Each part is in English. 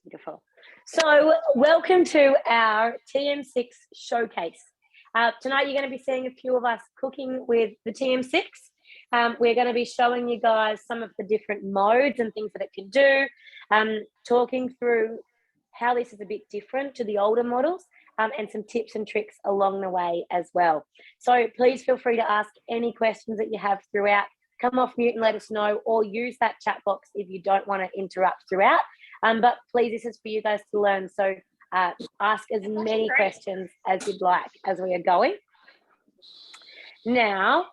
Beautiful. So welcome to our TM6 showcase. Tonight you're going to be seeing a few of us cooking with the TM6. We're going to be showing you guys some of the different modes and things that it can do, talking through how this is a bit different to the older models, and some tips and tricks along the way as well. So please feel free to ask any questions that you have throughout. Come off mute and let us know, or use that chat box if you don't want to interrupt throughout. But please, this is for you guys to learn. So ask as many questions as you'd like as we are going. Now,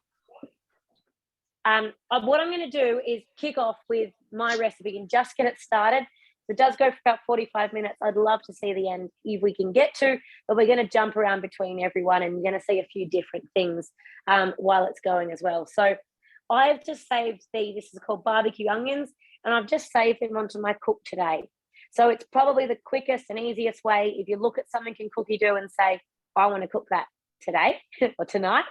what I'm going to do is kick off with my recipe and just get it started. It does go for about 45 minutes. I'd love to see the end if we can get to, but we're going to jump around between everyone and you're going to see a few different things while it's going as well. So I've just saved this is called barbecue onions, and I've just saved them onto my cook today. So it's probably the quickest and easiest way. If you look at something in Cookie Do and say, I want to cook that today or tonight,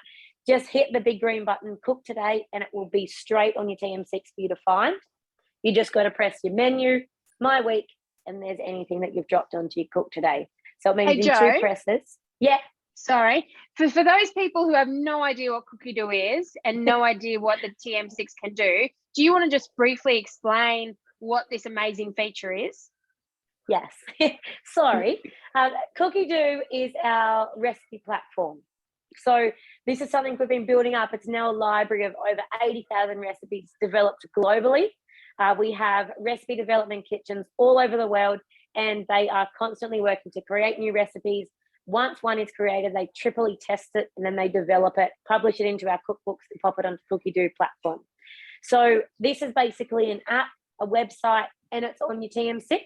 just hit the big green button, cook today, and it will be straight on your TM6 for you to find. You just got to press your menu, my week, and there's anything that you've dropped onto your cook today. So it means in two presses. Yeah. Sorry. For those people who have no idea what Cookie Do is and no idea what the TM6 can do you want to just briefly explain what this amazing feature is? Yes. Sorry. Cookie Do is our recipe platform. So this is something we've been building up. It's now a library of over 80,000 recipes developed globally. We have recipe development kitchens all over the world, and they are constantly working to create new recipes. Once one is created, they triply test it, and then they develop it, publish it into our cookbooks, and pop it onto Cookie Do platform. So this is basically an app, a website, and it's on your TM6.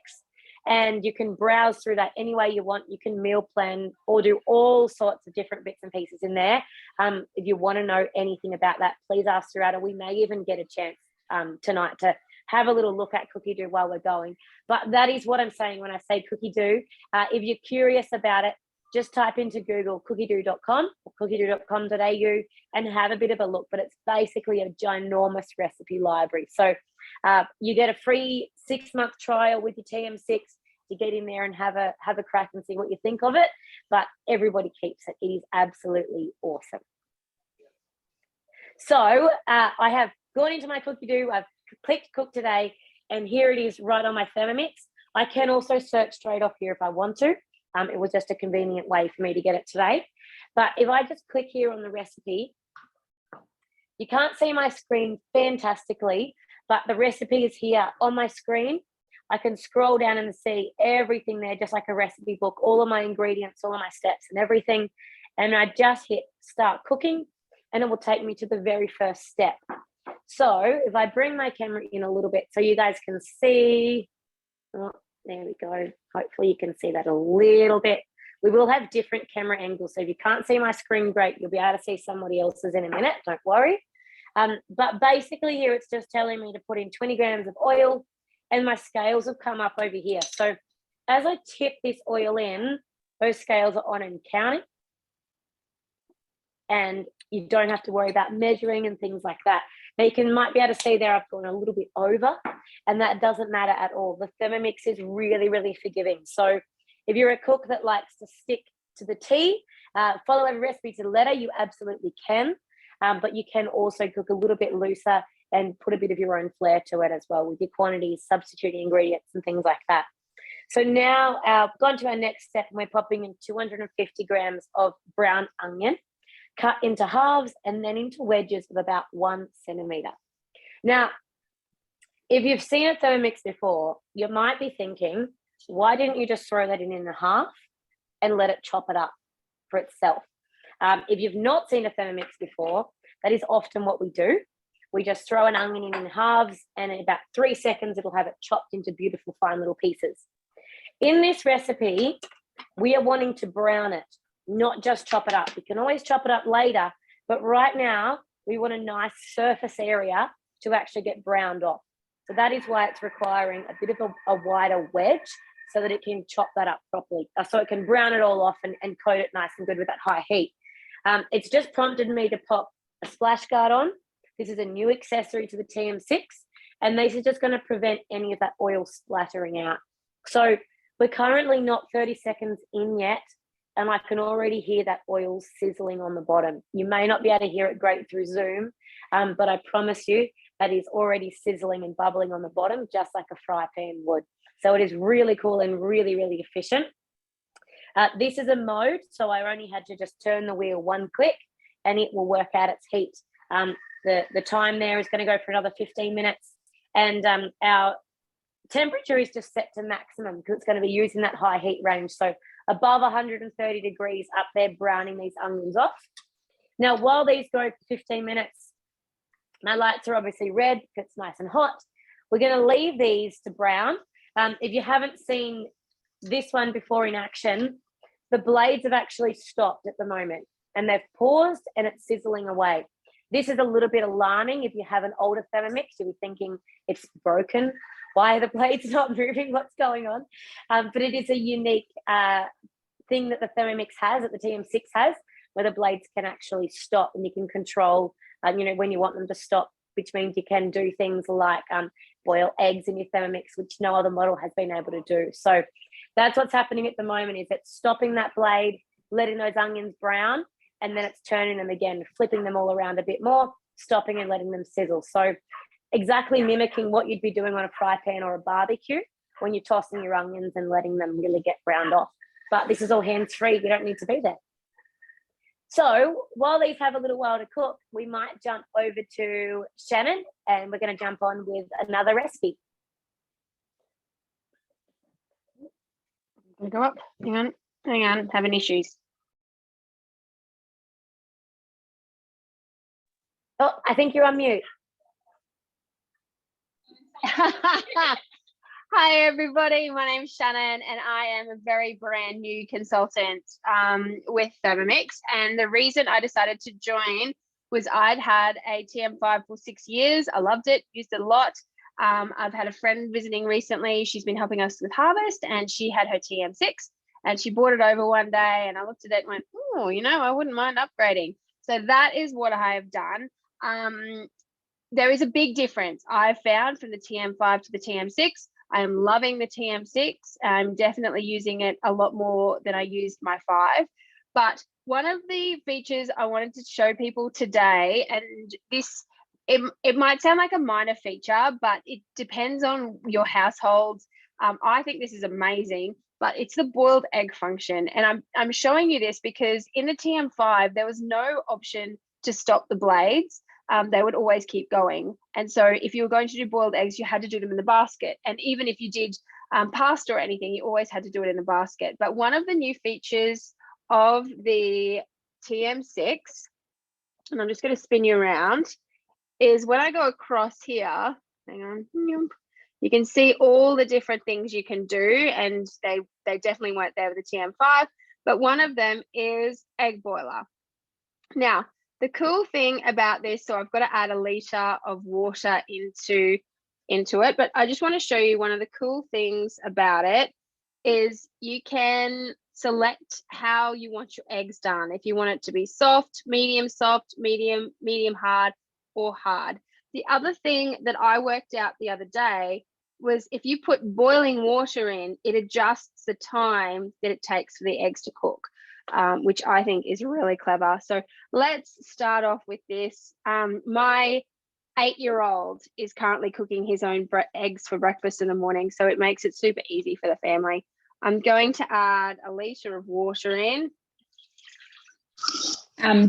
And you can browse through that any way you want. You can meal plan or do all sorts of different bits and pieces in there. If you want to know anything about that, please ask throughout, or we may even get a chance tonight to have a little look at Cookie Do while we're going. But that is what I'm saying when I say Cookie Do. If you're curious about it, just type into Google cookiedoo.com or cookiedoo.com.au and have a bit of a look. But it's basically a ginormous recipe library. So you get a free 6-month trial with your TM6 to get in there and have a crack and see what you think of it. But everybody keeps it. It is absolutely awesome. So I have gone into my Cookie Do. I've clicked cook today, and here it is right on my Thermomix. I can also search straight off here if I want to. It was just a convenient way for me to get it today. But if I just click here on the recipe, you can't see my screen fantastically, but the recipe is here on my screen. I can scroll down and see everything there, just like a recipe book, all of my ingredients, all of my steps and everything. And I just hit start cooking, and it will take me to the very first step. So if I bring my camera in a little bit so you guys can see, oh, there we go. Hopefully you can see that a little bit. We will have different camera angles. So if you can't see my screen, great. You'll be able to see somebody else's in a minute. Don't worry. But basically here it's just telling me to put in 20 grams of oil, and my scales have come up over here. So as I tip this oil in, those scales are on and counting. And you don't have to worry about measuring and things like that. Now you might be able to see there I've gone a little bit over, and that doesn't matter at all. The Thermomix is really, really forgiving. So if you're a cook that likes to stick to the T, follow every recipe to the letter, you absolutely can. But you can also cook a little bit looser and put a bit of your own flair to it as well with your quantities, substituting ingredients and things like that. So now I've gone to our next step, and we're popping in 250 grams of brown onion, cut into halves and then into wedges of about 1 centimeter. Now, if you've seen a Thermomix before, you might be thinking, why didn't you just throw that in a half and let it chop it up for itself? If you've not seen a Thermomix before, that is often what we do. We just throw an onion in halves, and in about 3 seconds, it'll have it chopped into beautiful, fine little pieces. In this recipe, we are wanting to brown it, not just chop it up. You can always chop it up later, but right now we want a nice surface area to actually get browned off. So that is why it's requiring a bit of a wider wedge so that it can chop that up properly, so it can brown it all off and coat it nice and good with that high heat. It's just prompted me to pop a splash guard on. This is a new accessory to the TM6, and this is just going to prevent any of that oil splattering out. So we're currently not 30 seconds in yet, and I can already hear that oil sizzling on the bottom. You may not be able to hear it great through Zoom, but I promise you that is already sizzling and bubbling on the bottom, just like a fry pan would. So it is really cool and really, really efficient. This is a mode, so I only had to just turn the wheel one click and it will work out its heat. The time there is going to go for another 15 minutes, and our temperature is just set to maximum because it's going to be using that high heat range. So above 130 degrees up there, browning these onions off. Now, while these go for 15 minutes, my lights are obviously red because it's nice and hot. We're going to leave these to brown. If you haven't seen this one before in action, the blades have actually stopped at the moment and they've paused and it's sizzling away. This is a little bit alarming. If you have an older Thermomix, you'll be thinking it's broken. Why are the blades not moving? What's going on? But it is a unique thing that the Thermomix has, that the TM6 has, where the blades can actually stop and you can control, when you want them to stop, which means you can do things like boil eggs in your Thermomix, which no other model has been able to do. So that's what's happening at the moment, is it's stopping that blade, letting those onions brown, and then it's turning them again, flipping them all around a bit more, stopping and letting them sizzle. So exactly mimicking what you'd be doing on a fry pan or a barbecue when you're tossing your onions and letting them really get browned off. But this is all hands-free. You don't need to be there. So while these have a little while to cook, we might jump over to Shannon and we're going to jump on with another recipe. Go up. Hang on, having issues. Oh, I think you're on mute. Hi everybody, my name's Shannon and I am a very brand new consultant with Thermomix, and the reason I decided to join was I'd had a TM5 for 6 years. I loved it, used it a lot. I've had a friend visiting recently. She's been helping us with harvest and she had her TM6 and she brought it over one day and I looked at it and went, oh, I wouldn't mind upgrading. So that is what I have done. There is a big difference I've found from the TM5 to the TM6. I'm loving the TM6. I'm definitely using it a lot more than I used my 5. But one of the features I wanted to show people today, and this, it might sound like a minor feature, but it depends on your household. I think this is amazing, but it's the boiled egg function. And I'm showing you this because in the TM5, there was no option to stop the blades. They would always keep going. And so if you were going to do boiled eggs, you had to do them in the basket. And even if you did pasta or anything, you always had to do it in the basket. But one of the new features of the TM6, and I'm just going to spin you around, is when I go across here, hang on, you can see all the different things you can do, and they definitely weren't there with the TM5, but one of them is egg boiler. Now, the cool thing about this, so I've got to add a litre of water into it, but I just want to show you one of the cool things about it is you can select how you want your eggs done. If you want it to be soft, medium hard, or hard. The other thing that I worked out the other day was if you put boiling water in, it adjusts the time that it takes for the eggs to cook, which I think is really clever. So let's start off with this. My 8-year-old is currently cooking his own eggs for breakfast in the morning, so it makes it super easy for the family. I'm going to add a litre of water in.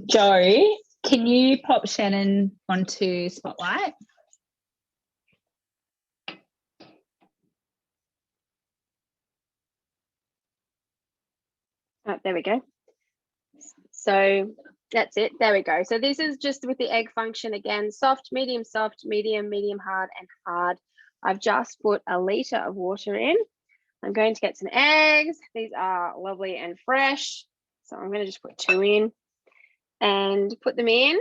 Joe, can you pop Shannon onto Spotlight? Oh, there we go. So that's it. There we go. So this is just with the egg function again, soft, medium, medium hard, and hard. I've just put a litre of water in. I'm going to get some eggs. These are lovely and fresh. So I'm going to just put 2 in and put them in.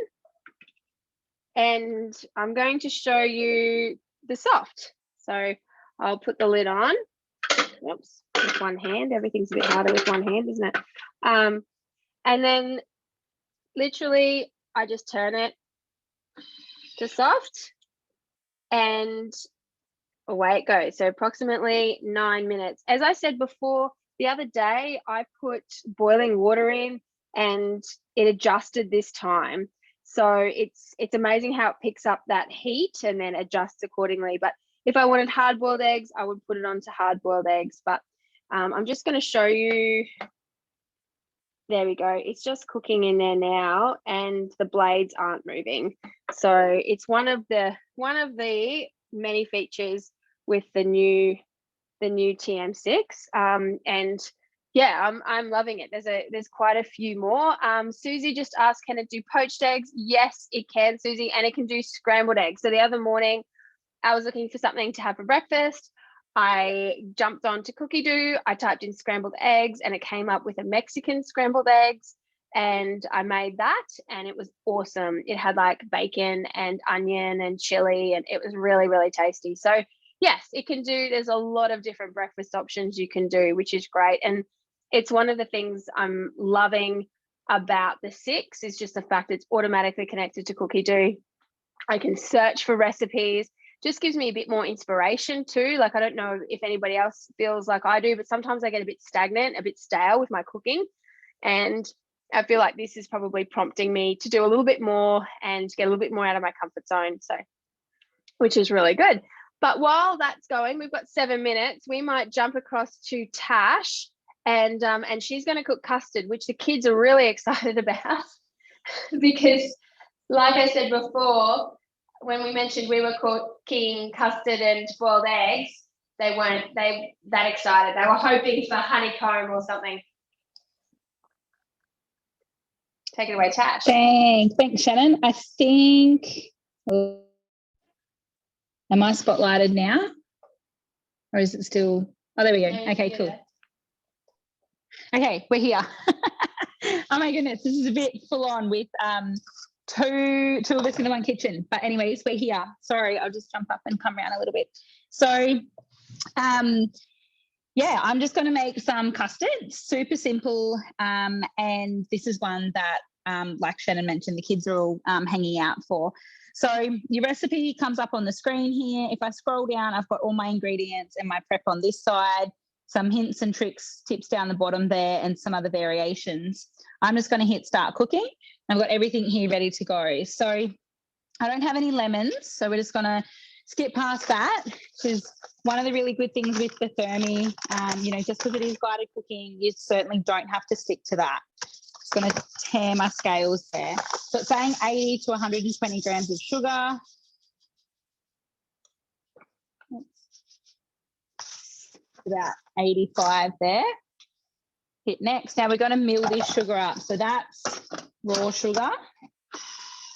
And I'm going to show you the soft. So I'll put the lid on. Oops, with one hand. Everything's a bit harder with one hand, isn't it? And then literally I just turn it to soft, and away it goes. So approximately 9 minutes. As I said before, the other day I put boiling water in and it adjusted this time. So it's amazing how it picks up that heat and then adjusts accordingly. But if I wanted hard-boiled eggs, I would put it onto hard-boiled eggs. But I'm just going to show you. There we go. It's just cooking in there now and the blades aren't moving. So it's one of the many features with the new TM6. And yeah, I'm loving it. There's quite a few more. Susie just asked, can it do poached eggs? Yes, it can, Susie, and it can do scrambled eggs. So the other morning I was looking for something to have for breakfast. I jumped onto Cookie Doo. I typed in scrambled eggs and it came up with a Mexican scrambled eggs. And I made that and it was awesome. It had like bacon and onion and chili and it was really, really tasty. So yes, it can do, there's a lot of different breakfast options you can do, which is great. And it's one of the things I'm loving about the 6 is just the fact it's automatically connected to Cookie Doo. I can search for recipes. Just gives me a bit more inspiration too. Like, I don't know if anybody else feels like I do, but sometimes I get a bit stagnant, a bit stale with my cooking. And I feel like this is probably prompting me to do a little bit more and get a little bit more out of my comfort zone. So, which is really good. But while that's going, we've got 7 minutes. We might jump across to Tash and she's going to cook custard, which the kids are really excited about because like I said before, when we mentioned we were cooking custard and boiled eggs, they weren't that excited. They were hoping for honeycomb or something. Take it away, Tash. Thanks, Shannon. I think, am I spotlighted now? Or is it still, oh, there we go. Okay, cool. Okay, we're here. Oh my goodness, this is a bit full on with two of us in the one kitchen. But anyways, we're here. Sorry, I'll just jump up and come around a little bit. So, yeah, I'm just going to make some custard, super simple. And this is one that, like Shannon mentioned, the kids are all hanging out for. So your recipe comes up on the screen here. If I scroll down, I've got all my ingredients and my prep on this side, some hints and tricks, tips down the bottom there, and some other variations. I'm just going to hit start cooking. I've got everything here ready to go. So I don't have any lemons, so we're just going to skip past that, because one of the really good things with the Thermi, you know, just because it is guided cooking, you certainly don't have to stick to that. It's going to tear my scales there. So it's saying 80 to 120 grams of sugar. About 85 there. Hit next. Now we're going to mill this sugar up. So that's raw sugar.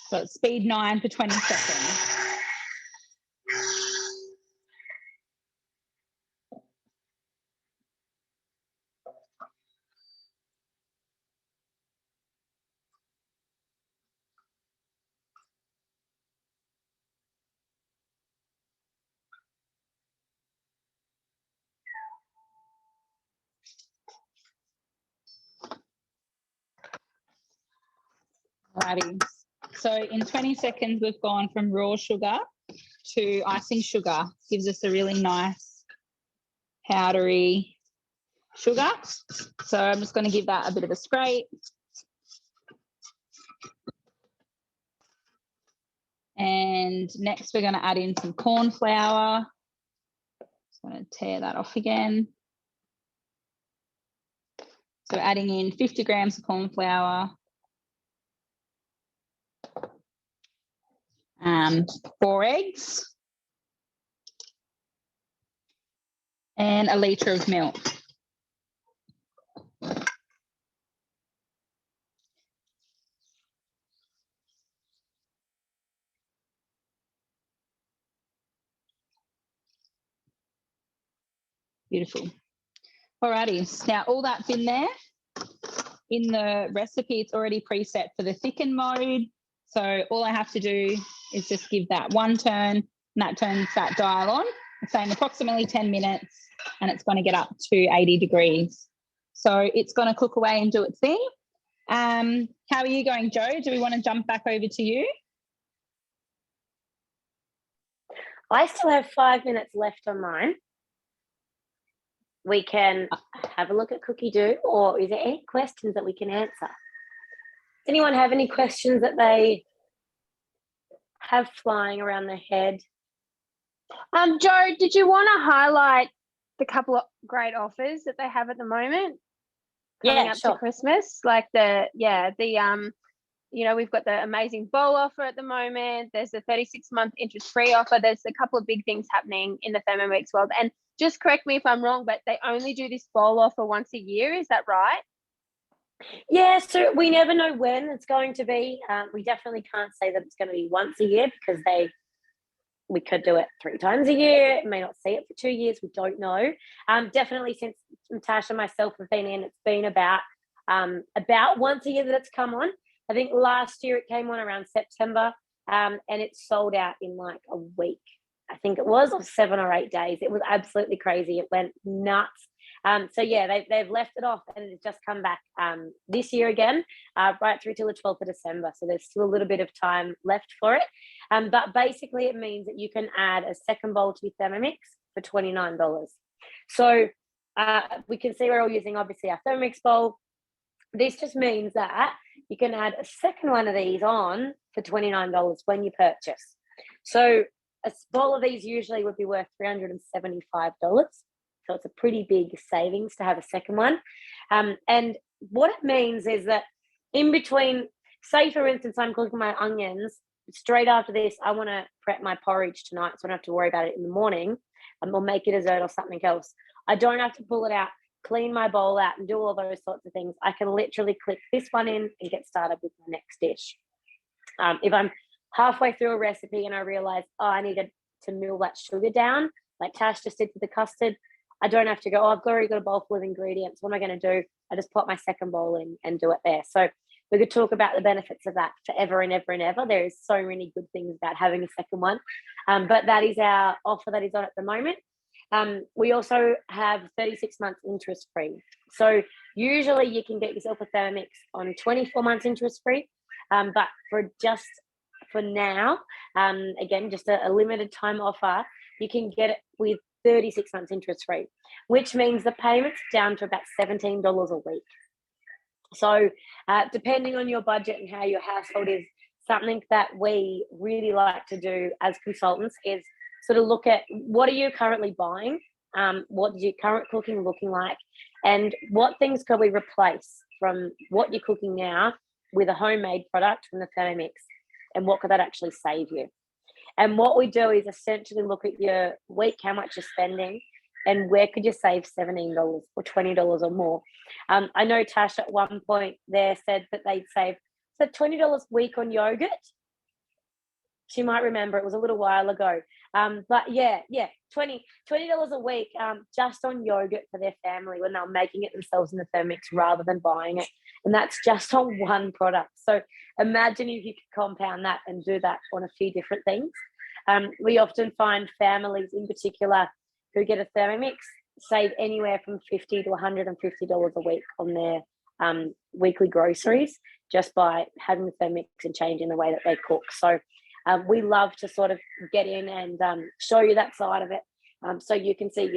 So it's speed 9 for 20 seconds. Alrighty. So in 20 seconds, we've gone from raw sugar to icing sugar. Gives us a really nice powdery sugar. So I'm just going to give that a bit of a scrape. And next we're going to add in some corn flour. Just going to tear that off again. So adding in 50 grams of corn flour. 4 eggs. And a litre of milk. Beautiful. Alrighty, now all that's in there. In the recipe, it's already preset for the thicken mode. So all I have to do is just give that one turn, and that turns that dial on. It's saying approximately 10 minutes, and it's going to get up to 80 degrees. So it's going to cook away and do its thing. How are you going, Jo? Do we want to jump back over to you? I still have 5 minutes left on mine. We can have a look at Cookie Do, or is there any questions that we can answer? Does anyone have any questions that they have flying around their head? Joe, did you want to highlight the couple of great offers that they have at the moment coming up to Christmas? Like we've got the amazing bowl offer at the moment. There's a 36-month interest-free offer. There's a couple of big things happening in the Thermomix world. And just correct me if I'm wrong, but they only do this bowl offer once a year. Is that right? Yeah, so we never know when it's going to be. We definitely can't say that it's going to be once a year, because we could do it 3 times a year. May not see it for 2 years. We don't know. Definitely since Tasha and myself have been in, it's been about once a year that it's come on. I think last year it came on around September, and it sold out in like a week. I think it was, or 7 or 8 days. It was absolutely crazy. It went nuts. So yeah, they've left it off, and it's just come back this year again, right through till the 12th of December. So there's still a little bit of time left for it. But basically it means that you can add a second bowl to your Thermomix for $29. So we can see we're all using obviously our Thermomix bowl. This just means that you can add a second one of these on for $29 when you purchase. So a bowl of these usually would be worth $375. So it's a pretty big savings to have a second one. And what it means is that in between, say for instance, I'm cooking my onions, straight after this, I want to prep my porridge tonight, so I don't have to worry about it in the morning, or make a dessert or something else. I don't have to pull it out, clean my bowl out, and do all those sorts of things. I can literally click this one in and get started with my next dish. If I'm halfway through a recipe and I realize, I needed to mill that sugar down, like Tash just did with the custard, I don't have to go, I've already got a bowl full of ingredients. What am I going to do? I just pop my second bowl in and do it there. So we could talk about the benefits of that forever and ever and ever. There is so many good things about having a second one. But that is our offer that is on at the moment. We also have 36 months interest free. So usually you can get yourself a Thermomix on 24 months interest free. But for now, again, just a limited time offer, you can get it with 36 months interest free, which means the payment's down to about $17 a week. So depending on your budget and how your household is, something that we really like to do as consultants is sort of look at what are you currently buying, what is your current cooking looking like, and what things could we replace from what you're cooking now with a homemade product from the Thermomix, and what could that actually save you. And what we do is essentially look at your week, how much you're spending, and where could you save $17 or $20 or more. I know Tash at one point there said that they'd save $20 a week on yogurt. She might remember, it was a little while ago. But yeah, $20 a week just on yogurt for their family when they're making it themselves in the Thermomix rather than buying it. And that's just on one product. So imagine if you could compound that and do that on a few different things. We often find families in particular who get a Thermomix save anywhere from $50 to $150 a week on their weekly groceries just by having the Thermomix and changing the way that they cook. So we love to sort of get in and show you that side of it, so you can see,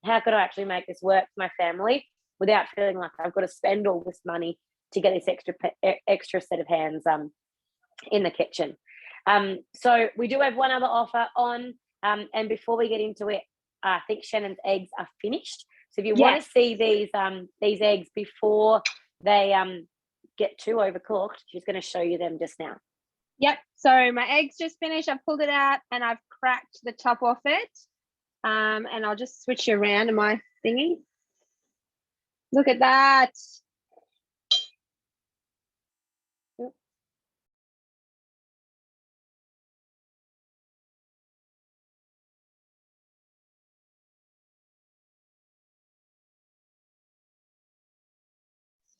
how could I actually make this work for my family without feeling like I've got to spend all this money to get this extra set of hands in the kitchen. So we do have one other offer on, and before we get into it, I think Shannon's eggs are finished. So if you want to see these eggs before they get too overcooked, she's going to show you them just now. Yep. So my eggs just finished. I've pulled it out and I've cracked the top off it. And I'll just switch you around to my thingy. Look at that.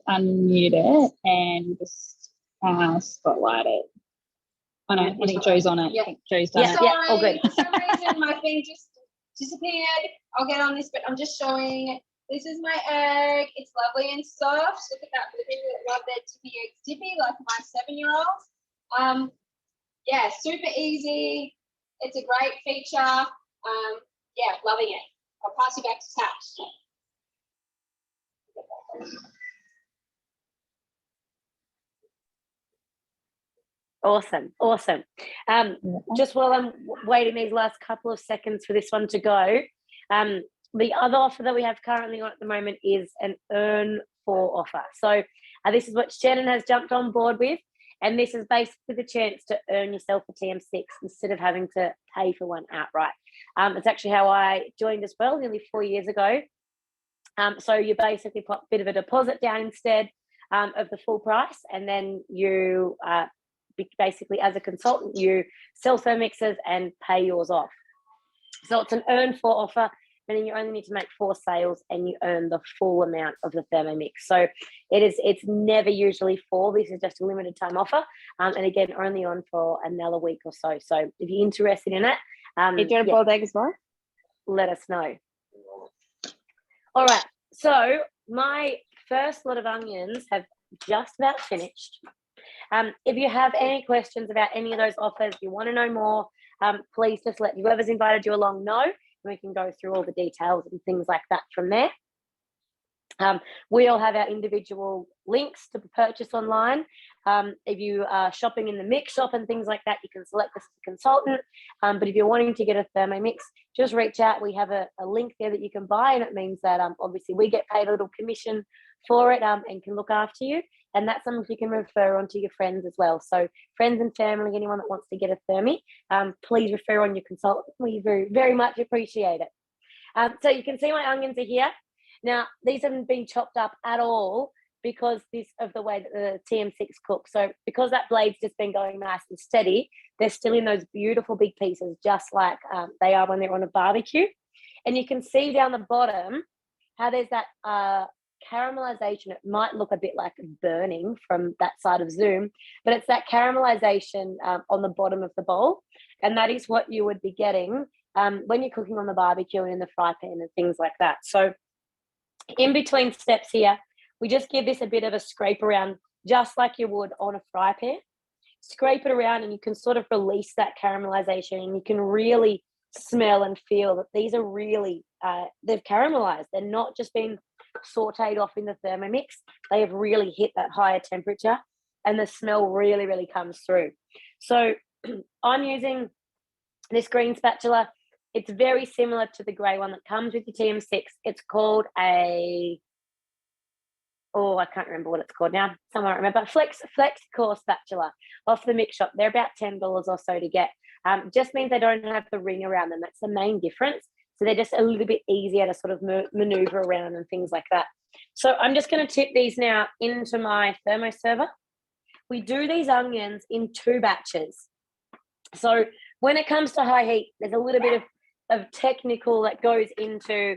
Unmute it and just spotlight it. Oh no, I think Joe's on it. Yeah. I think Joe's done it. Sorry, Yeah, all good. for some reason my thing just disappeared. I'll get on this, but I'm just showing. This is my egg. It's lovely and soft. Look at that. For the people that love their dippy eggs dippy, like my 7-year-old. Yeah, super easy. It's a great feature. Yeah, loving it. I'll pass you back to Tash. Awesome. Just while I'm waiting these last couple of seconds for this one to go, the other offer that we have currently on at the moment is an earn for offer. So this is what Shannon has jumped on board with, and this is basically the chance to earn yourself a TM6 instead of having to pay for one outright. It's actually how I joined as well nearly 4 years ago. So you basically put a bit of a deposit down instead of the full price, and then you basically, as a consultant, you sell Thermomixes and pay yours off. So it's an earn for offer, meaning you only need to make 4 sales and you earn the full amount of the Thermomix. So it's never usually 4. This is just a limited time offer, and again, only on for another week or so. So if you're interested in it, you doing a boiled egg as well? Let us know. All right, so my first lot of onions have just about finished. If you have any questions about any of those offers, you want to know more, please just let whoever's invited you along know, and we can go through all the details and things like that from there. We all have our individual links to purchase online. If you are shopping in the mix shop and things like that, you can select this as a consultant. But if you're wanting to get a Thermomix, just reach out. We have a link there that you can buy, and it means that obviously we get paid a little commission for it and can look after you. And that's something you can refer on to your friends as well. So friends and family, anyone that wants to get a Thermi, please refer on your consultant. We very, very much appreciate it. So you can see my onions are here. Now, these haven't been chopped up at all because of the way that the TM6 cooks. So because that blade's just been going nice and steady, they're still in those beautiful big pieces, just like they are when they're on a barbecue. And you can see down the bottom how there's that caramelization. It might look a bit like burning from that side of Zoom, but it's that caramelization on the bottom of the bowl. And that is what you would be getting when you're cooking on the barbecue and in the fry pan and things like that. So in between steps here, we just give this a bit of a scrape around, just like you would on a fry pan. Scrape it around and you can sort of release that caramelization, and you can really smell and feel that these are really, they've caramelized. They're not just been sauteed off in the Thermomix. They have really hit that higher temperature, and the smell really, really comes through. So I'm using this green spatula. It's very similar to the grey one that comes with your TM6. It's called I can't remember what it's called now. Someone remember. Flex Core spatula off the mix shop. They're about $10 or so to get. Just means they don't have the ring around them. That's the main difference. So they're just a little bit easier to sort of maneuver around and things like that. So I'm just going to tip these now into my thermo server. We do these onions in 2 batches. So when it comes to high heat, there's a little bit of technical that goes into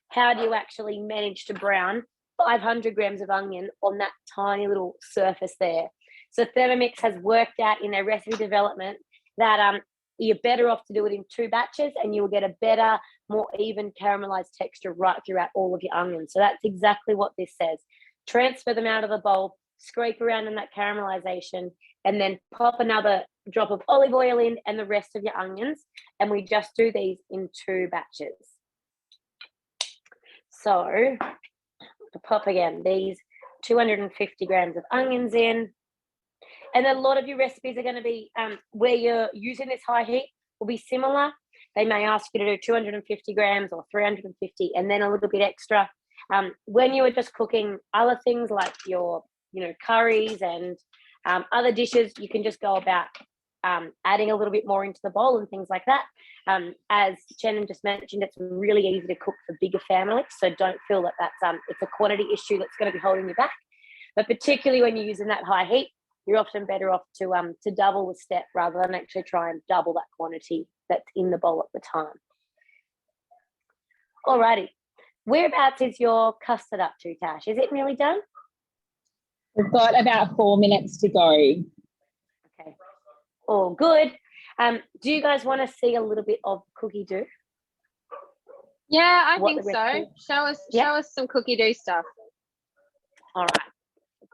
how do you actually manage to brown 500 grams of onion on that tiny little surface there. So Thermomix has worked out in their recipe development that you're better off to do it in 2 batches, and you will get a better, more even caramelized texture right throughout all of your onions. So that's exactly what this says. Transfer them out of the bowl, scrape around in that caramelization, and then pop another drop of olive oil in and the rest of your onions. And we just do these in 2 batches. So to pop again these 250 grams of onions in. And a lot of your recipes are going to be where you're using this high heat will be similar. They may ask you to do 250 grams or 350 and then a little bit extra. When you are just cooking other things like your curries and other dishes, you can just go about adding a little bit more into the bowl and things like that. As Shannon just mentioned, it's really easy to cook for bigger families, so don't feel that that's it's a quantity issue that's going to be holding you back. But particularly when you're using that high heat, you're often better off to double the step rather than actually try and double that quantity that's in the bowl at the time. Alrighty, whereabouts is your custard up to, Tash? Is it nearly done? We've got about 4 minutes to go. Okay, all good. Do you guys want to see a little bit of cookie dough? Yeah, I think so. Show us some cookie dough stuff. All right,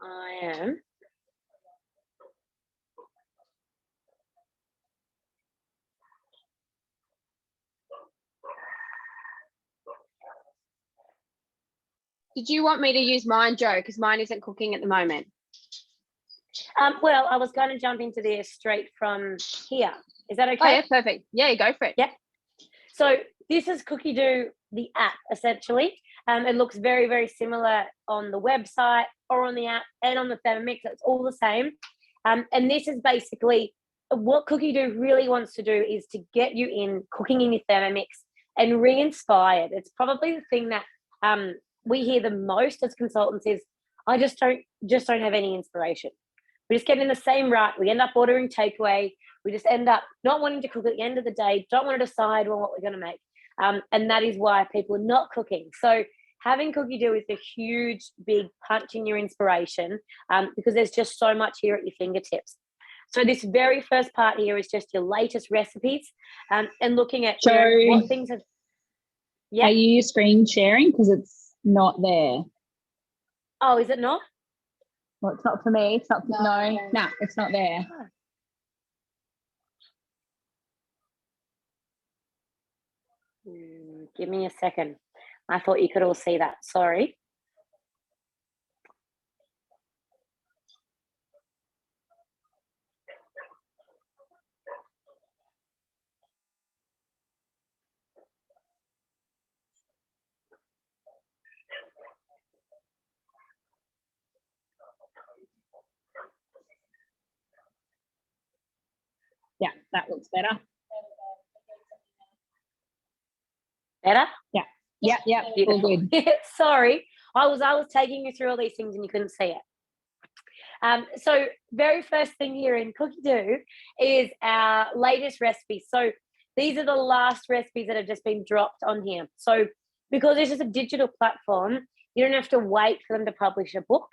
I am. Did you want me to use mine, Joe? Because mine isn't cooking at the moment. Well, I was going to jump into this straight from here. Is that okay? Oh, yeah, perfect. Yeah, go for it. Yeah. So this is Cookie Do, the app, essentially. It looks very, very similar on the website or on the app and on the Thermomix. It's all the same. And this is basically what Cookie Do really wants to do, is to get you in cooking in your Thermomix and re-inspired. It's probably the thing that we hear the most as consultants is, I just don't have any inspiration. We just get in the same rut. We end up ordering takeaway. We just end up not wanting to cook at the end of the day, don't want to decide on what we're going to make. And that is why people are not cooking. So having Cookie Do is a huge, big punch in your inspiration, because there's just so much here at your fingertips. So this very first part here is just your latest recipes, and looking at what things have. Yeah. Are you screen sharing? Because it's not there. Oh, is it not? Well, it's not for me. It's not. No, it's not there. Give me a second. I thought you could all see that. Sorry. Yeah, that looks better. Better? Yeah. All good. Sorry, I was taking you through all these things and you couldn't see it. So very first thing here in Cookie Do is our latest recipes. So these are the last recipes that have just been dropped on here. So because this is a digital platform, you don't have to wait for them to publish a book.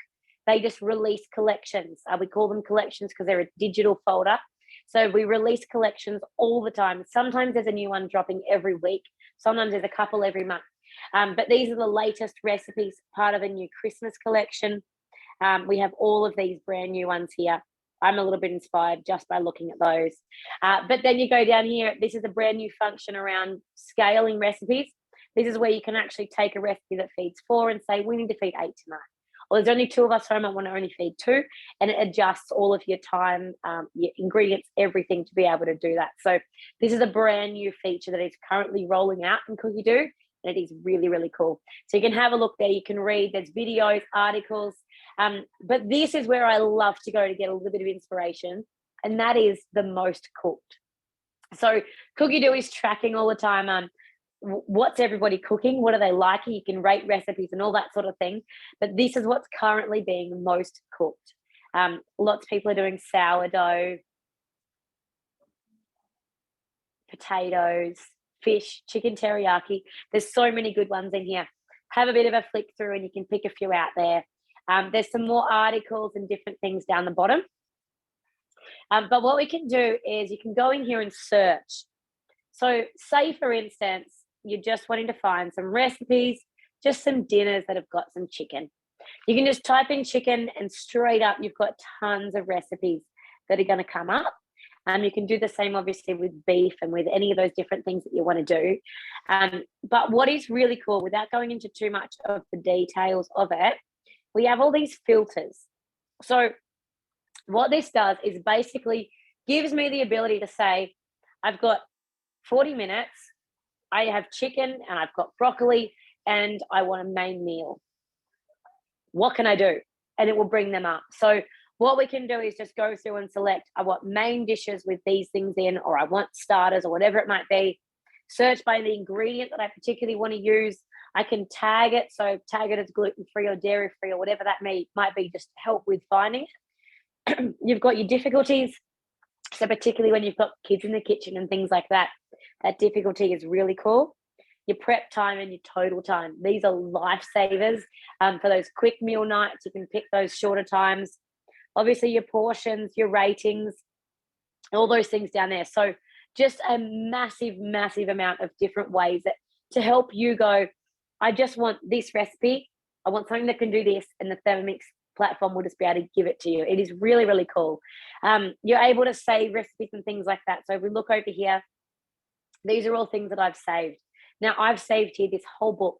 They just release collections. We call them collections because they're a digital folder. So we release collections all the time. Sometimes there's a new one dropping every week. Sometimes there's a couple every month. But these are the latest recipes, part of a new Christmas collection. We have all of these brand new ones here. I'm a little bit inspired just by looking at those. But then you go down here. This is a brand new function around scaling recipes. This is where you can actually take a recipe that feeds 4 and say, we need to feed 8 tonight. Or there's only 2 of us home, I want to only feed 2. And it adjusts all of your time, your ingredients, everything to be able to do that. So this is a brand new feature that is currently rolling out in Cookie Do. And it is really, really cool. So you can have a look there. You can read. There's videos, articles. But this is where I love to go to get a little bit of inspiration. And that is the most cooked. So Cookie Do is tracking all the time. What's everybody cooking? What are they liking? You can rate recipes and all that sort of thing. But this is what's currently being most cooked. Lots of people are doing sourdough, potatoes, fish, chicken teriyaki. There's so many good ones in here. Have a bit of a flick through and you can pick a few out there. There's some more articles and different things down the bottom. But what we can do is you can go in here and search. So say, for instance, you're just wanting to find some recipes, just some dinners that have got some chicken. You can just type in chicken and straight up, you've got tons of recipes that are going to come up. You can do the same, obviously, with beef and with any of those different things that you want to do. But what is really cool, without going into too much of the details of it, we have all these filters. So what this does is basically gives me the ability to say, I've got 40 minutes, I have chicken and I've got broccoli and I want a main meal. What can I do? And it will bring them up. So what we can do is just go through and select, I want main dishes with these things in, or I want starters, or whatever it might be. Search by the ingredient that I particularly want to use. I can tag it. So tag it as gluten-free or dairy-free or whatever that might be, just to help with finding it. You've got your difficulties. So particularly when you've got kids in the kitchen and things like that, that difficulty is really cool. Your prep time and your total time. These are lifesavers for those quick meal nights. You can pick those shorter times. Obviously, your portions, your ratings, all those things down there. So just a massive, massive amount of different ways that to help you go, I just want this recipe. I want something that can do this. And the Thermomix platform will just be able to give it to you. It is really, really cool. You're able to save recipes and things like that. So if we look over here, these are all things that I've saved. Now, I've saved here this whole book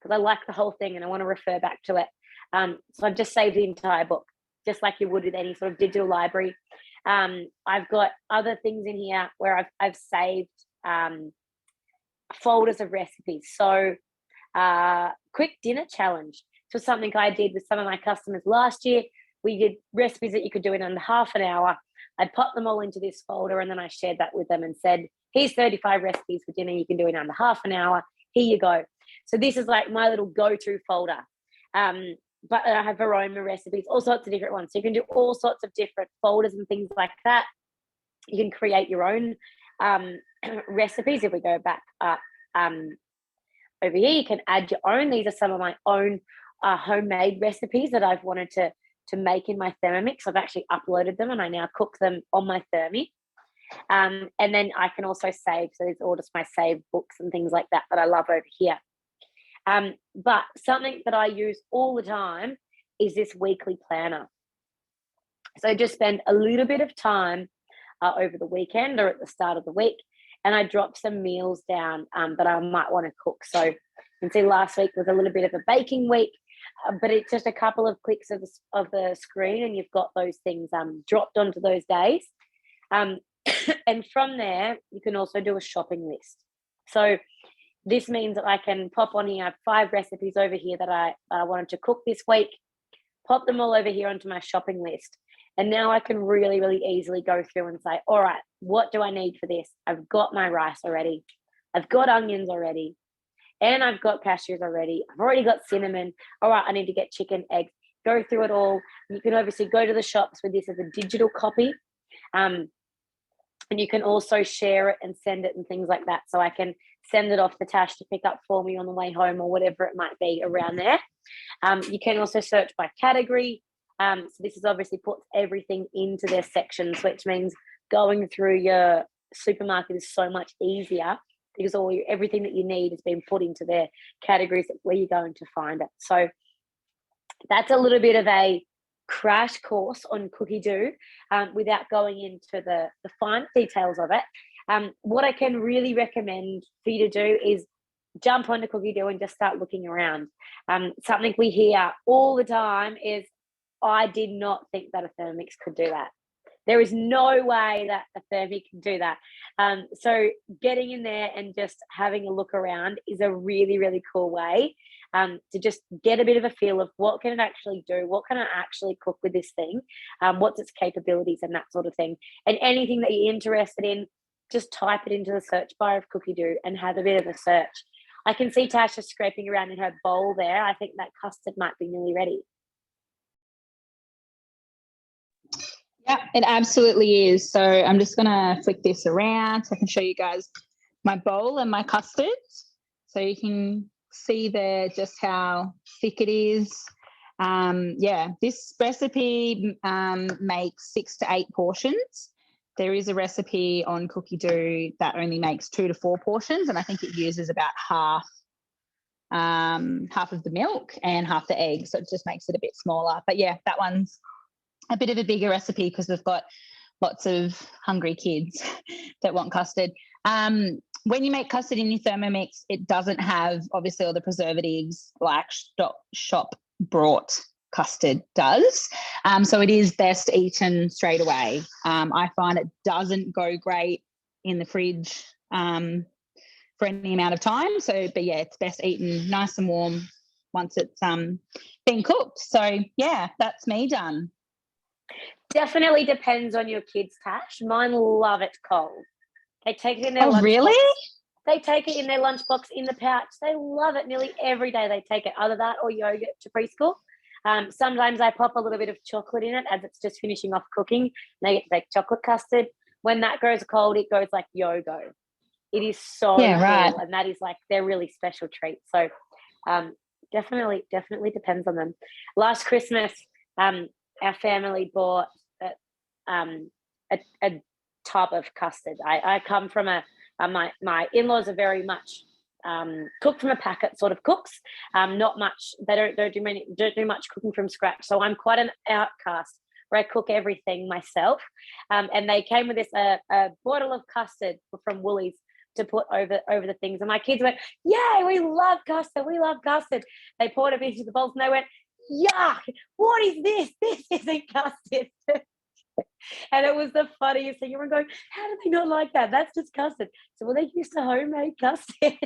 because I like the whole thing and I want to refer back to it. So I've just saved the entire book, just like you would with any sort of digital library. I've got other things in here where I've saved folders of recipes. So quick dinner challenge. So something I did with some of my customers last year. We did recipes that you could do in under half an hour. I popped them all into this folder and then I shared that with them and said, here's 35 recipes for dinner you can do in under half an hour. Here you go. So this is like my little go-to folder. But I have aroma recipes, all sorts of different ones. So you can do all sorts of different folders and things like that. You can create your own recipes. If we go back over here, you can add your own. These are some of my own homemade recipes that I've wanted to make in my Thermomix. I've actually uploaded them and I now cook them on my Thermi. And then I can also save. So there's all just my saved books and things like that I love over here. But something that I use all the time is this weekly planner. So just spend a little bit of time over the weekend or at the start of the week, and I drop some meals down that I might want to cook. So you can see last week was a little bit of a baking week, but it's just a couple of clicks of the screen and you've got those things dropped onto those days. And from there, you can also do a shopping list. So this means that I can pop on here, I have 5 recipes over here that I wanted to cook this week, pop them all over here onto my shopping list. And now I can really, really easily go through and say, all right, what do I need for this? I've got my rice already. I've got onions already. And I've got cashews already. I've already got cinnamon. All right, I need to get chicken, eggs. Go through it all. You can obviously go to the shops with this as a digital copy. And you can also share it and send it and things like that. So I can send it off the Tash to pick up for me on the way home or whatever it might be around there. You can also search by category. So this is obviously puts everything into their sections, which means going through your supermarket is so much easier because everything that you need has been put into their categories where you're going to find it. So that's a little bit of a crash course on Cookie Do without going into the fine details of it. What I can really recommend for you to do is jump onto Cookie Do and just start looking around. Something we hear all the time is, I did not think that a Thermomix could do that. There is no way that a Thermomix can do that. So getting in there and just having a look around is a really, really cool way to just get a bit of a feel of what can it actually do, what can I actually cook with this thing, what's its capabilities and that sort of thing. And anything that you're interested in, just type it into the search bar of Cookie Do and have a bit of a search. I can see Tasha scraping around in her bowl there. I think that custard might be nearly ready. Yeah, it absolutely is. So I'm just going to flick this around so I can show you guys my bowl and my custard. So you can see there just how thick it is. Yeah, this recipe makes 6 to 8 portions. There is a recipe on Cookie Do that only makes 2 to 4 portions, and I think it uses about half of the milk and half the egg, so it just makes it a bit smaller. But yeah, that one's a bit of a bigger recipe because we've got lots of hungry kids that want custard. When you make custard in your Thermomix, it doesn't have obviously all the preservatives like shop bought custard does. So it is best eaten straight away. I find it doesn't go great in the fridge for any amount of time. So, but yeah, it's best eaten nice and warm once it's been cooked. So yeah, that's me done. Definitely depends on your kids, Tash. Mine love it cold. They take it in their lunchbox. Really? They take it in their lunchbox in the pouch. They love it nearly every day. They take it, either that or yogurt to preschool. Sometimes I pop a little bit of chocolate in it as it's just finishing off cooking. They get to take chocolate custard. When that goes cold, it goes like yo-go. It is so cool, right. And that is like their really special treat. So definitely depends on them. Last Christmas, our family bought a tub of custard. I come from my in-laws are very much cook from a packet sort of cooks. Not much. They don't do much cooking from scratch. So I'm quite an outcast where I cook everything myself. And they came with this a bottle of custard from Woolies to put over the things. And my kids went, "Yay, we love custard, we love custard." They poured it into the bowls and they went, "Yuck, what is this? This isn't custard." And it was the funniest thing. Everyone going, "How do they not like that? That's just custard." So, well, they're used to homemade custard.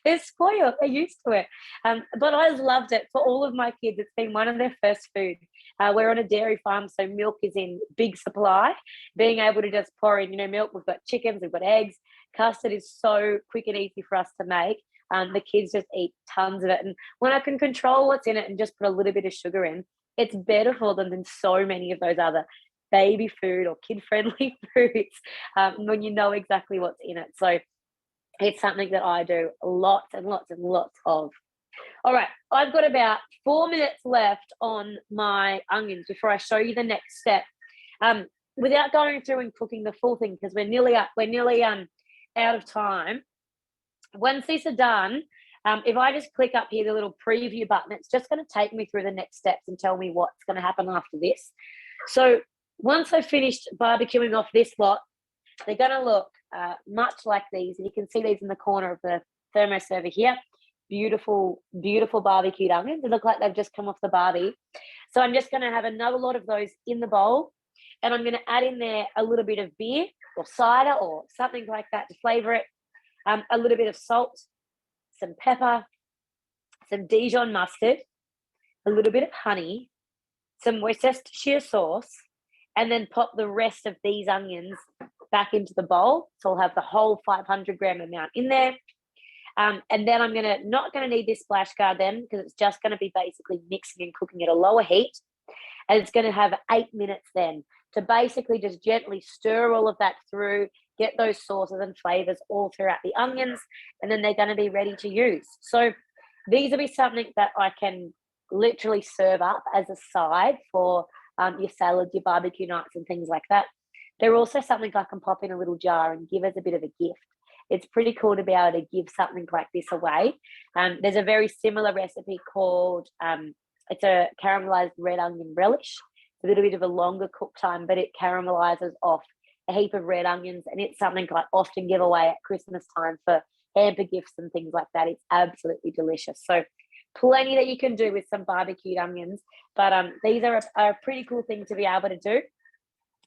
They're spoiled. They're used to it. But I loved it for all of my kids. It's been one of their first food. We're on a dairy farm, so milk is in big supply. Being able to just pour in, milk. We've got chickens, we've got eggs. Custard is so quick and easy for us to make. The kids just eat tons of it. And when I can control what's in it and just put a little bit of sugar in, it's better for them than so many of those other baby food or kid-friendly foods when you know exactly what's in it. So it's something that I do lots and lots and lots of. All right, I've got about 4 minutes left on my onions before I show you the next step. Without going through and cooking the full thing, because we're nearly out of time. Once these are done, if I just click up here, the little preview button, it's just going to take me through the next steps and tell me what's going to happen after this. So once I've finished barbecuing off this lot, they're going to look much like these. And you can see these in the corner of the thermos over here. Beautiful, beautiful barbecued onions. They look like they've just come off the barbie. So I'm just going to have another lot of those in the bowl. And I'm going to add in there a little bit of beer or cider or something like that to flavour it. A little bit of salt, some pepper, some Dijon mustard, a little bit of honey, some Worcestershire sauce, and then pop the rest of these onions back into the bowl. So I'll have the whole 500 gram amount in there. And then I'm not going to need this splash guard then, because it's just going to be basically mixing and cooking at a lower heat. And it's going to have 8 minutes then to basically just gently stir all of that through, get those sauces and flavors all throughout the onions, and then they're going to be ready to use. So these will be something that I can literally serve up as a side for your salad, your barbecue nights and things like that. They're also something I can pop in a little jar and give as a bit of a gift. It's pretty cool to be able to give something like this away. There's a very similar recipe called, it's a caramelized red onion relish. It's a little bit of a longer cook time, but it caramelizes off a heap of red onions, and it's something I often give away at Christmas time for hamper gifts and things like that. It's absolutely delicious. So plenty that you can do with some barbecued onions, but these are a pretty cool thing to be able to do.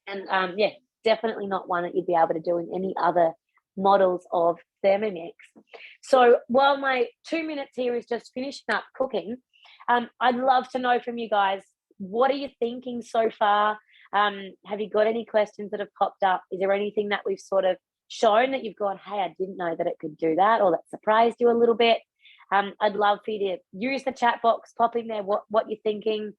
And yeah, definitely not one that you'd be able to do in any other models of Thermomix. So while my 2 minutes here is just finishing up cooking, I'd love to know from you guys, what are you thinking so far? Have you got any questions that have popped up? Is there anything that we've sort of shown that you've gone, hey, I didn't know that it could do that, or that surprised you a little bit? I'd love for you to use the chat box, pop in there what you're thinking,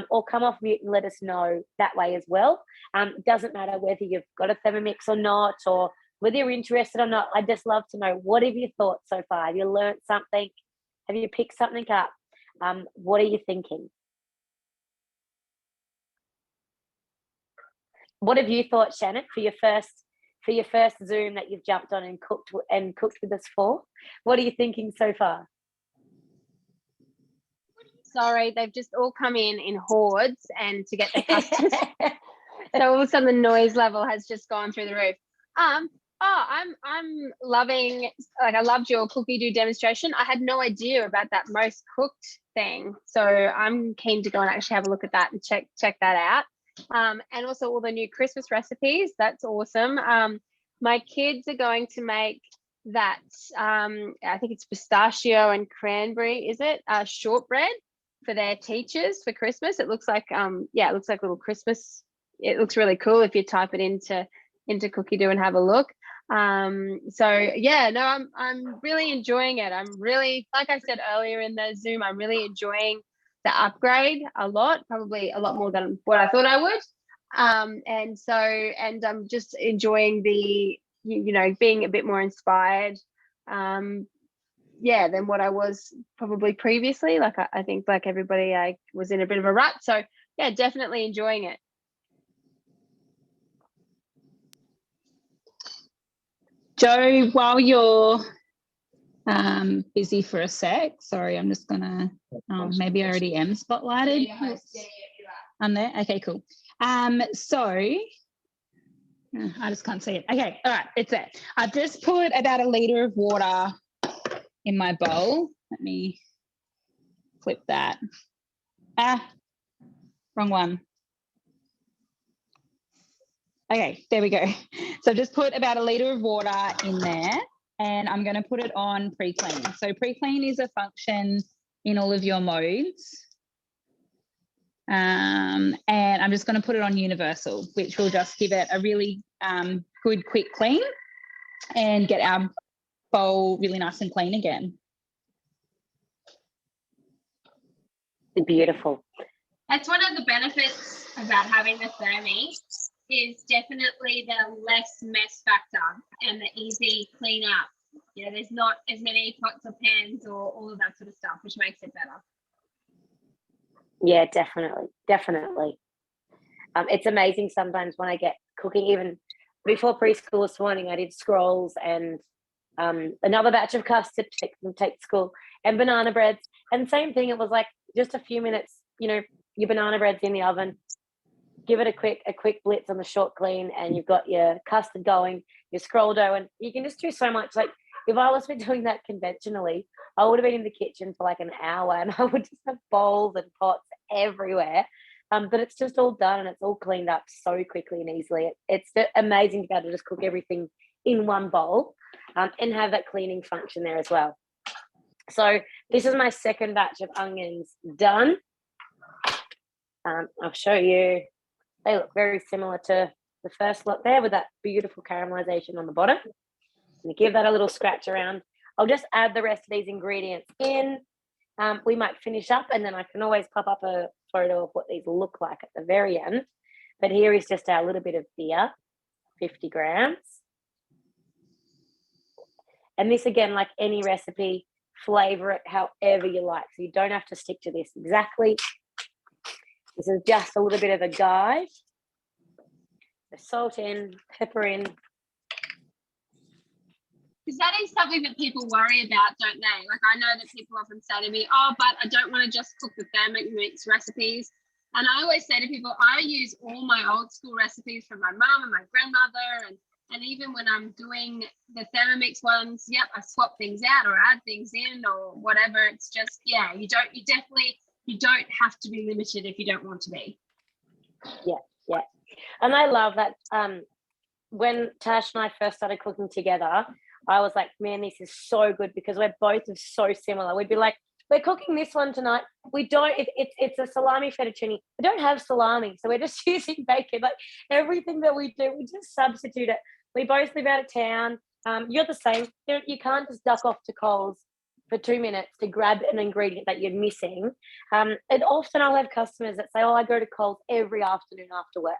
or come off mute and let us know that way as well. It doesn't matter whether you've got a Thermomix or not, or whether you're interested or not. I'd just love to know, what have you thought so far? Have you learned something? Have you picked something up? What are you thinking? What have you thought, Shannon, for your first Zoom that you've jumped on and cooked with us for? What are you thinking so far? Sorry, they've just all come in hordes and to get their custard. So all of a sudden the noise level has just gone through the roof. I'm loving, I loved your cookie dough demonstration. I had no idea about that most cooked thing, so I'm keen to go and actually have a look at that and check that out. And also all the new Christmas recipes. That's awesome. My kids are going to make that, I think it's pistachio and cranberry, is it? Shortbread for their teachers for Christmas. It looks like, it looks like little Christmas. It looks really cool if you type it into Cookie Dough and have a look. So yeah, no, I'm really enjoying it. I'm really, like I said earlier in the Zoom, I'm really enjoying the upgrade a lot, probably a lot more than what I thought I would. And I'm just enjoying the, being a bit more inspired, than what I was probably previously. Like I think like everybody, I was in a bit of a rut. So yeah, definitely enjoying it. Joe, while you're busy for a sec, sorry, I'm just gonna, maybe I already am spotlighted. I'm there. Okay, cool. So I just can't see it. Okay, all right, it's there. I've just put about a litre of water in my bowl. Let me flip that. Wrong one. Okay, there we go. So I've just put about a litre of water in there, and I'm going to put it on pre-clean. So pre-clean is a function in all of your modes. And I'm just going to put it on universal, which will just give it a really good quick clean and get our bowl really nice and clean again. Beautiful. That's one of the benefits about having the Thermomix is definitely the less mess factor and the easy clean up. You know, there's not as many pots or pans or all of that sort of stuff, which makes it better. Yeah, definitely. It's amazing sometimes when I get cooking, even before preschool this morning, I did scrolls and another batch of custard to take to school and banana breads. And same thing, it was like just a few minutes, you know, your banana bread's in the oven, give it a quick blitz on the short clean, and you've got your custard going, your scroll dough, and you can just do so much. Like if I was doing that conventionally, I would have been in the kitchen for like an hour and I would just have bowls and pots everywhere. But it's just all done and it's all cleaned up so quickly and easily. It's amazing to be able to just cook everything in one bowl and have that cleaning function there as well. So this is my second batch of onions done. I'll show you. They look very similar to the first lot there with that beautiful caramelization on the bottom. I'm going to give that a little scratch around. I'll just add the rest of these ingredients in. We might finish up and then I can always pop up a photo of what these look like at the very end. But here is just our little bit of beer, 50 grams. And this, again, like any recipe, flavor it however you like. So you don't have to stick to this exactly. This is just a little bit of a guide. So salt in, pepper in. Because that is something that people worry about, don't they? Like I know that people often say to me, oh, but I don't want to just cook the Thermomix recipes. And I always say to people, I use all my old school recipes from my mum and my grandmother. And even when I'm doing the Thermomix ones, yep, I swap things out or add things in or whatever. It's just, yeah, you don't have to be limited if you don't want to be. Yeah. And I love that. When Tash and I first started cooking together, I was like, man, this is so good because we're both so similar. We'd be like, we're cooking this one tonight. We don't, it's a salami fettuccine. We don't have salami, so we're just using bacon. Like everything that we do, we just substitute it. We both live out of town. You're the same. You can't just duck off to Coles for 2 minutes to grab an ingredient that you're missing. And often I'll have customers that say, oh, I go to Coles every afternoon after work.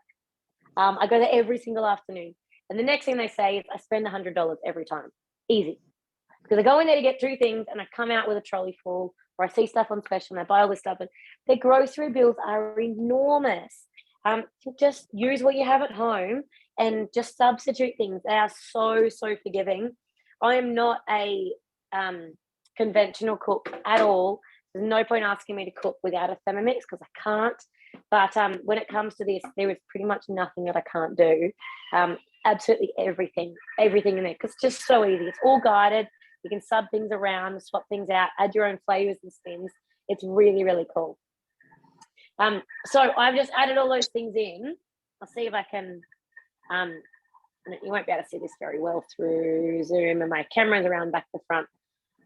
I go there every single afternoon. And the next thing they say is I spend $100 every time. Easy. Because I go in there to get 2 things and I come out with a trolley full, or I see stuff on special and I buy all this stuff. And their grocery bills are enormous. Just use what you have at home and just substitute things. They are so forgiving. I am not a conventional cook at all. There's no point asking me to cook without a Thermomix because I can't. But when it comes to this, there is pretty much nothing that I can't do. Absolutely everything in there because it's just so easy. It's all guided. You can sub things around, swap things out, add your own flavors and spins. It's really cool. So I've just added all those things in. I'll see if I can. You won't be able to see this very well through Zoom, and my camera's around back to front.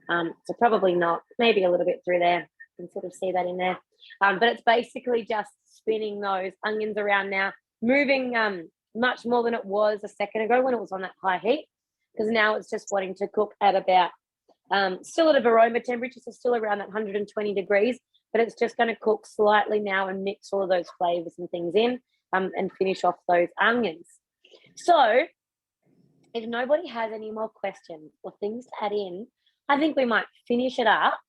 So probably not. Maybe a little bit through there. You can sort of see that in there. But it's basically just spinning those onions around now, moving much more than it was a second ago when it was on that high heat, because now it's just wanting to cook at about still at a aroma temperature, so still around that 120 degrees, but it's just going to cook slightly now and mix all of those flavors and things in and finish off those onions. So if nobody has any more questions or things to add in, I think we might finish it up.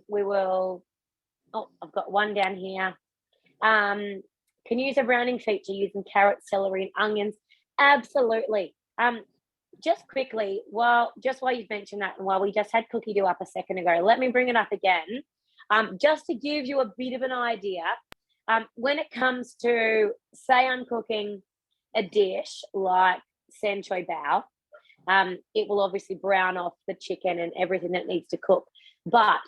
We will, I've got one down here. Can use a browning feature using carrots, celery, and onions? Absolutely. Just quickly, while you've mentioned that, and while we just had Cookie Do up a second ago, let me bring it up again. Just to give you a bit of an idea, when it comes to, say I'm cooking a dish like Sanchoy bao, it will obviously brown off the chicken and everything that needs to cook. But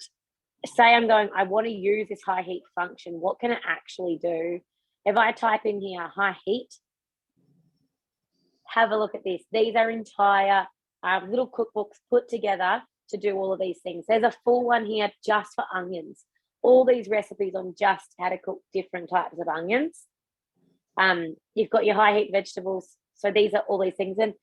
say I want to use this high heat function, what can it actually do? If I type in here high heat, have a look at this. These are entire little cookbooks put together to do all of these things. There's a full one here just for onions. All these recipes on just how to cook different types of onions. You've got your high heat vegetables. So these are all these things. And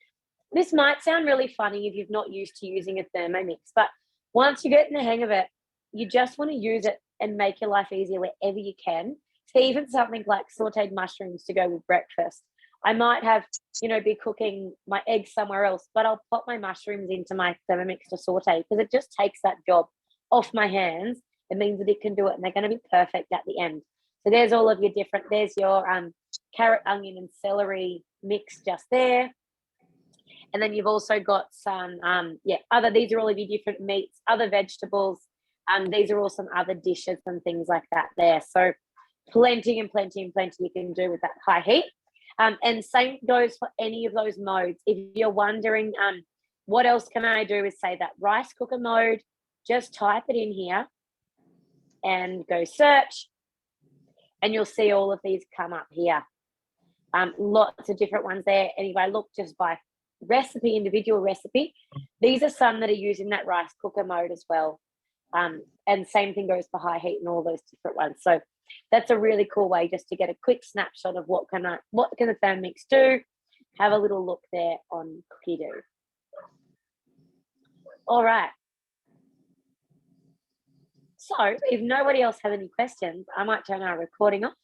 this might sound really funny if you've not used to using a Thermomix, but once you get in the hang of it, you just want to use it and make your life easier wherever you can. So even something like sauteed mushrooms to go with breakfast. I might have, be cooking my eggs somewhere else, but I'll pop my mushrooms into my Thermomix to saute because it just takes that job off my hands. It means that it can do it and they're going to be perfect at the end. So there's all of your there's your carrot, onion and celery mix just there. And then you've also got some, these are all of your different meats, other vegetables. These are all some other dishes and things like that there. So plenty and plenty and plenty you can do with that high heat. And same goes for any of those modes. If you're wondering what else can I do, is say that rice cooker mode, just type it in here and go search. And you'll see all of these come up here. Lots of different ones there. Anyway, look just by recipe, individual recipe. These are some that are using that rice cooker mode as well. And same thing goes for high heat and all those different ones. So that's a really cool way just to get a quick snapshot of what can the Thermomix do. Have a little look there on Cookie Do. All right. So if nobody else has any questions, I might turn our recording off